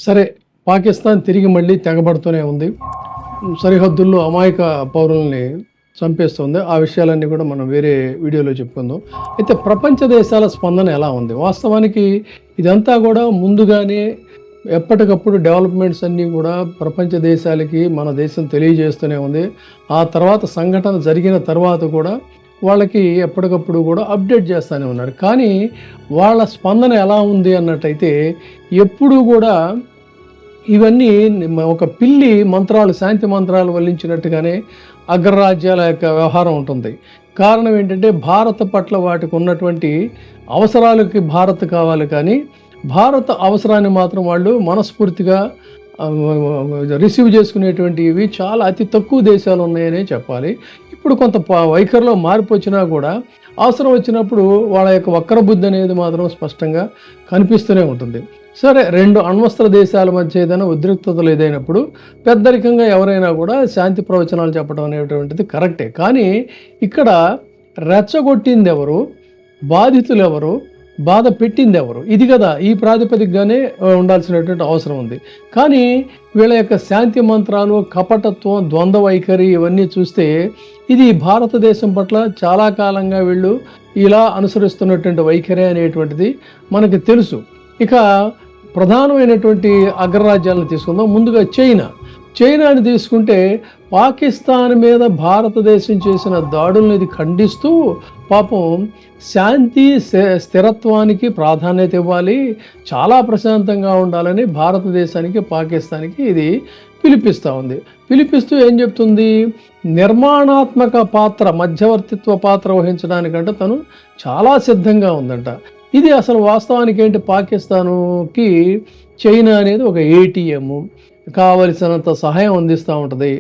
సరే, పాకిస్తాన్ తిరిగి మళ్ళీ తెగబడుతూనే ఉంది. సరిహద్దుల్లో అమాయక పౌరుల్ని చంపేస్తుంది. ఆ విషయాలన్నీ కూడా మనం వేరే వీడియోలో చెప్పుకుందాం. అయితే ప్రపంచ దేశాల స్పందన ఎలా ఉంది? వాస్తవానికి ఇదంతా కూడా ముందుగానే ఎప్పటికప్పుడు డెవలప్మెంట్స్ అన్నీ కూడా ప్రపంచ దేశాలకి మన దేశం తెలియజేస్తూనే ఉంది. ఆ తర్వాత సంఘటన జరిగిన తర్వాత కూడా వాళ్ళకి ఎప్పటికప్పుడు కూడా అప్డేట్ చేస్తూనే ఉన్నారు. కానీ వాళ్ళ స్పందన ఎలా ఉంది అన్నట్టయితే ఎప్పుడూ కూడా ఇవన్నీ ఒక పిల్లి మంత్రాలు, శాంతి మంత్రాలు వల్లించినట్టుగానే అగ్రరాజ్యాల యొక్క వ్యవహారం ఉంటుంది. కారణం ఏంటంటే భారత్ పట్ల వాటికి ఉన్నటువంటి అవసరాలకి భారత్ కావాలి, కానీ భారత అవసరాన్ని మాత్రం వాళ్ళు మనస్ఫూర్తిగా రిసీవ్ చేసుకునేటువంటివి చాలా అతి తక్కువ దేశాలు ఉన్నాయనే చెప్పాలి. ఇప్పుడు కొంత వైఖరిలో మార్పు వచ్చినా కూడా అవసరం వచ్చినప్పుడు వాళ్ళ యొక్క వక్ర బుద్ధి అనేది మాత్రం స్పష్టంగా కనిపిస్తూనే ఉంటుంది. సరే, రెండు అణ్వస్త్ర దేశాల మధ్య ఏదైనా ఉద్రిక్తతలు ఏదైనప్పుడు పెద్దరికంగా ఎవరైనా కూడా శాంతి ప్రవచనాలు చెప్పడం అనేటువంటిది కరెక్టే. కానీ ఇక్కడ రెచ్చగొట్టింది ఎవరు, బాధితులు ఎవరు, బాధ పెట్టింది ఎవరు, ఇది కదా ఈ ప్రాతిపదికగానే ఉండాల్సినటువంటి అవసరం ఉంది. కానీ వీళ్ళ యొక్క శాంతి మంత్రాలు, కపటత్వం, ద్వంద్వ వైఖరి ఇవన్నీ చూస్తే ఇది భారతదేశం పట్ల చాలా కాలంగా వీళ్ళు ఇలా అనుసరిస్తున్నటువంటి వైఖరి అనేటువంటిది మనకి తెలుసు. ఇక ప్రధానమైనటువంటి అగ్రరాజ్యాలను తీసుకుందాం. ముందుగా చైనాని తీసుకుంటే పాకిస్తాన్ మీద భారతదేశం చేసిన దాడులను ఇది ఖండిస్తూ పాపం శాంతి స్థిరత్వానికి ప్రాధాన్యత ఇవ్వాలి, చాలా ప్రశాంతంగా ఉండాలని భారతదేశానికి, పాకిస్తాన్కి ఇది పిలిపిస్తూ ఉంది. పిలిపిస్తూ ఏం చెప్తుంది? నిర్మాణాత్మక పాత్ర, మధ్యవర్తిత్వ పాత్ర వహించడానికంటే తను చాలా సిద్ధంగా ఉందంట. ఇది అసలు వాస్తవానికి ఏంటి? పాకిస్తాన్కి చైనా అనేది ఒక ఏటీఎం, కావలసినంత సహాయం అందిస్తూ ఉంటుంది.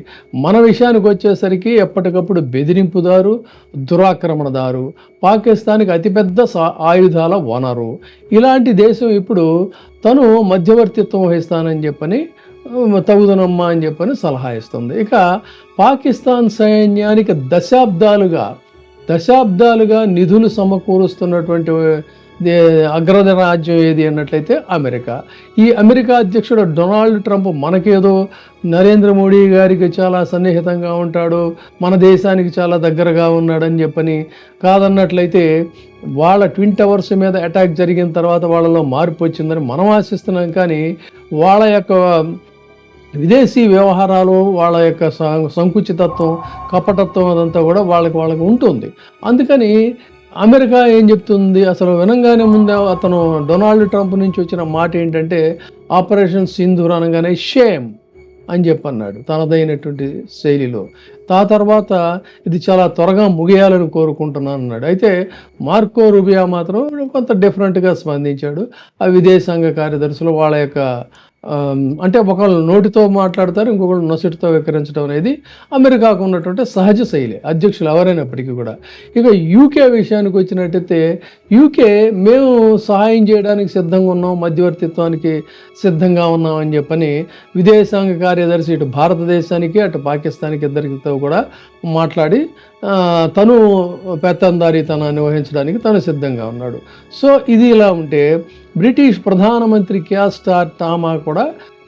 మన విషయానికి వచ్చేసరికి ఎప్పటికప్పుడు బెదిరింపుదారు, దురాక్రమణదారు, పాకిస్తాన్కి అతిపెద్ద ఆయుధాల వనరు. ఇలాంటి దేశం ఇప్పుడు తను మధ్యవర్తిత్వం వహిస్తానని చెప్పని, తగుదనమ్మా అని చెప్పని సలహా ఇస్తుంది. ఇక పాకిస్తాన్ సైన్యానికి దశాబ్దాలుగా నిధులు సమకూరుస్తున్నటువంటి అగ్రరాజ్యం ఏది అన్నట్లయితే అమెరికా. ఈ అమెరికా అధ్యక్షుడు డొనాల్డ్ ట్రంప్ మనకేదో నరేంద్ర మోడీ గారికి చాలా సన్నిహితంగా ఉంటాడు, మన దేశానికి చాలా దగ్గరగా ఉన్నాడని చెప్పని కాదన్నట్లయితే వాళ్ళ ట్విన్ టవర్స్ మీద అటాక్ జరిగిన తర్వాత వాళ్ళలో మార్పు వచ్చిందని మనం ఆశిస్తున్నాం. కానీ వాళ్ళ యొక్క విదేశీ వ్యవహారాలు, వాళ్ళ యొక్క సంకుచితత్వం, కపటత్వం అదంతా కూడా వాళ్ళకి ఉంటుంది. అందుకని అమెరికా ఏం చెప్తుంది? అసలు వినంగానే ముందే అతను డొనాల్డ్ ట్రంప్ నుంచి వచ్చిన మాట ఏంటంటే ఆపరేషన్ సింధూర్ అనగానే షేమ్ అని చెప్పన్నాడు తనదైనటువంటి శైలిలో. ఆ తర్వాత ఇది చాలా త్వరగా ముగియాలని కోరుకుంటున్నాను అన్నాడు. అయితే మార్కో రూబియో మాత్రం కొంత డిఫరెంట్గా స్పందించాడు. ఆ విదేశాంగ కార్యదర్శులు వాళ్ళ యొక్క అంటే ఒకళ్ళు నోటితో మాట్లాడతారు, ఇంకొకళ్ళు నొసటితో వికరించడం అనేది అమెరికాకు ఉన్నటువంటి సహజ శైలి, అధ్యక్షులు ఎవరైనప్పటికీ కూడా. ఇక యూకే విషయానికి వచ్చినట్టయితే యూకే మేము సహాయం చేయడానికి సిద్ధంగా ఉన్నాం, మధ్యవర్తిత్వానికి సిద్ధంగా ఉన్నాం అని చెప్పని విదేశాంగ కార్యదర్శి ఇటు భారతదేశానికి అటు పాకిస్తాన్కి ఇద్దరితో కూడా మాట్లాడి తను పెత్తందారీతనాన్ని వహించడానికి తను సిద్ధంగా ఉన్నాడు. సో ఇది ఇలా ఉంటే బ్రిటిష్ ప్రధానమంత్రి కియర్ స్టార్మర్ కూడా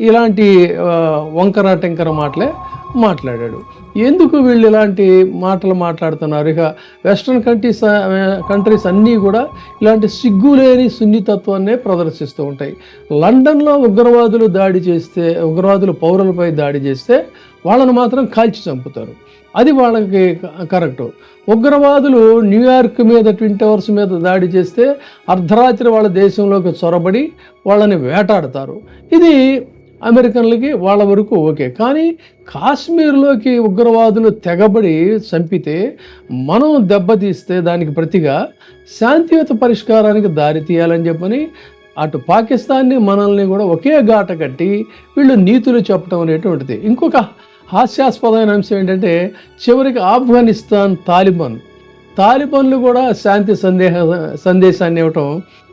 ఇలాంటి వంకర టెంకర మాటలే మాట్లాడాడు. ఎందుకు వీళ్ళు ఇలాంటి మాటలు మాట్లాడుతున్నారు? ఇక వెస్ట్రన్ కంట్రీస్ అన్నీ కూడా ఇలాంటి సిగ్గులేని సున్నితత్వాన్నే ప్రదర్శిస్తూ ఉంటాయి. లండన్లో ఉగ్రవాదులు పౌరులపై దాడి చేస్తే వాళ్ళను మాత్రం కాల్చి చంపుతారు, అది వాళ్ళకి కరెక్టు. ఉగ్రవాదులు న్యూయార్క్ మీద ట్విన్ టవర్స్ మీద దాడి చేస్తే అర్ధరాత్రి వాళ్ళ దేశంలోకి చొరబడి వాళ్ళని వేటాడతారు, ఇది అమెరికన్లకి వాళ్ళ వరకు ఓకే. కానీ కాశ్మీర్లోకి ఉగ్రవాదులు తెగబడి చంపితే మనం దెబ్బతీస్తే దానికి ప్రతిగా శాంతియుత పరిష్కారానికి దారి తీయాలని చెప్పని అటు పాకిస్తాన్ని మనల్ని కూడా ఒకే గాట కట్టి వీళ్ళు నీతులు చెప్పడం అనేటువంటిది. ఇంకొక హాస్యాస్పదమైన అంశం ఏంటంటే చివరికి ఆఫ్ఘనిస్తాన్ తాలిబన్లు కూడా శాంతి సందేశాన్ని ఇవ్వటం,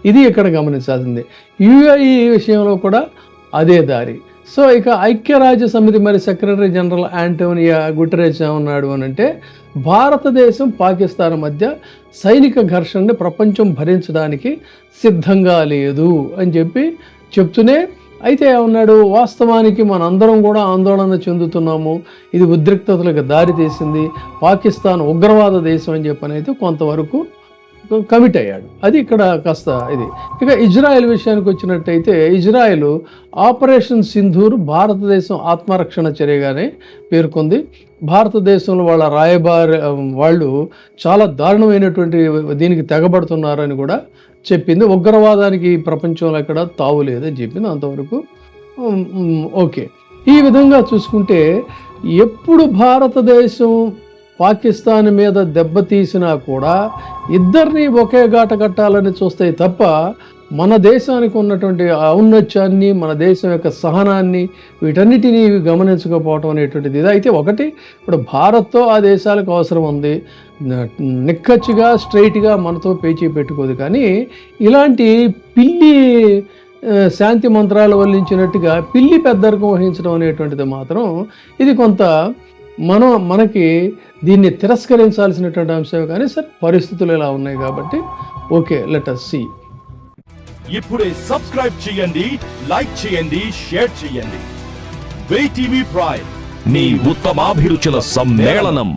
ఇది ఇక్కడ గమనించాల్సింది. యుఏఈ విషయంలో కూడా అదే దారి. సో ఇక ఐక్యరాజ్య సమితి మరి సెక్రటరీ జనరల్ యాంటోనియో గుటెరెస్ ఏమన్నాడు అని అంటే, భారతదేశం పాకిస్తాన్ మధ్య సైనిక ఘర్షణని ప్రపంచం భరించడానికి సిద్ధంగా లేదు అని చెప్తూనే అయితే ఏమన్నాడు, వాస్తవానికి మనందరం కూడా ఆందోళన చెందుతున్నాము, ఇది ఉద్రిక్తతలకు దారి తీసింది, పాకిస్తాన్ ఉగ్రవాద దేశం అని చెప్పని అయితే కొంతవరకు కమిట్ అయ్యాడు. అది ఇక్కడ కాస్త ఇది. ఇక ఇజ్రాయెల్ విషయానికి వచ్చినట్టయితే, ఇజ్రాయెల్ ఆపరేషన్ సింధూర్ భారతదేశం ఆత్మరక్షణ చర్యగానే పేర్కొంది. భారతదేశంలో వాళ్ళ వాళ్ళు చాలా దారుణమైనటువంటి దీనికి తెగబడుతున్నారని కూడా చెప్పింది. ఉగ్రవాదానికి ప్రపంచంలో ఎక్కడ తావు లేదని చెప్పింది. అంతవరకు ఓకే. ఈ విధంగా చూసుకుంటే ఎప్పుడు భారతదేశం పాకిస్తాన్ మీద దెబ్బతీసినా కూడా ఇద్దరిని ఒకే గాట కట్టాలని చూస్తాయి తప్ప మన దేశానికి ఉన్నటువంటి ఔన్నత్యాన్ని, మన దేశం యొక్క సహనాన్ని, వీటన్నిటినీ గమనించకపోవటం అనేటువంటిది ఇది. అయితే ఒకటి, ఇప్పుడు భారత్తో ఆ దేశాలకు అవసరం ఉంది, నిక్కచ్చిగా స్ట్రైట్గా మనతో పేచీ పెట్టుకోదు. కానీ ఇలాంటి పిల్లి శాంతి మంత్రాలు వల్లించినట్టుగా పిల్లి పెద్దరికం వహించడం అనేటువంటిది మాత్రం ఇది కొంత మనకి దీన్ని తిరస్కరించాల్సినటువంటి అంశమే. కానీ సరే, పరిస్థితులు ఇలా ఉన్నాయి కాబట్టి ఓకే, లెట్ us see. ఇప్పుడే సబ్స్క్రైబ్ చేయండి, లైక్ చేయండి, షేర్ చేయండి. వే టీవీ ప్రైమ్, మీ ఉత్తమాభిరుచుల సమ్మేళనం.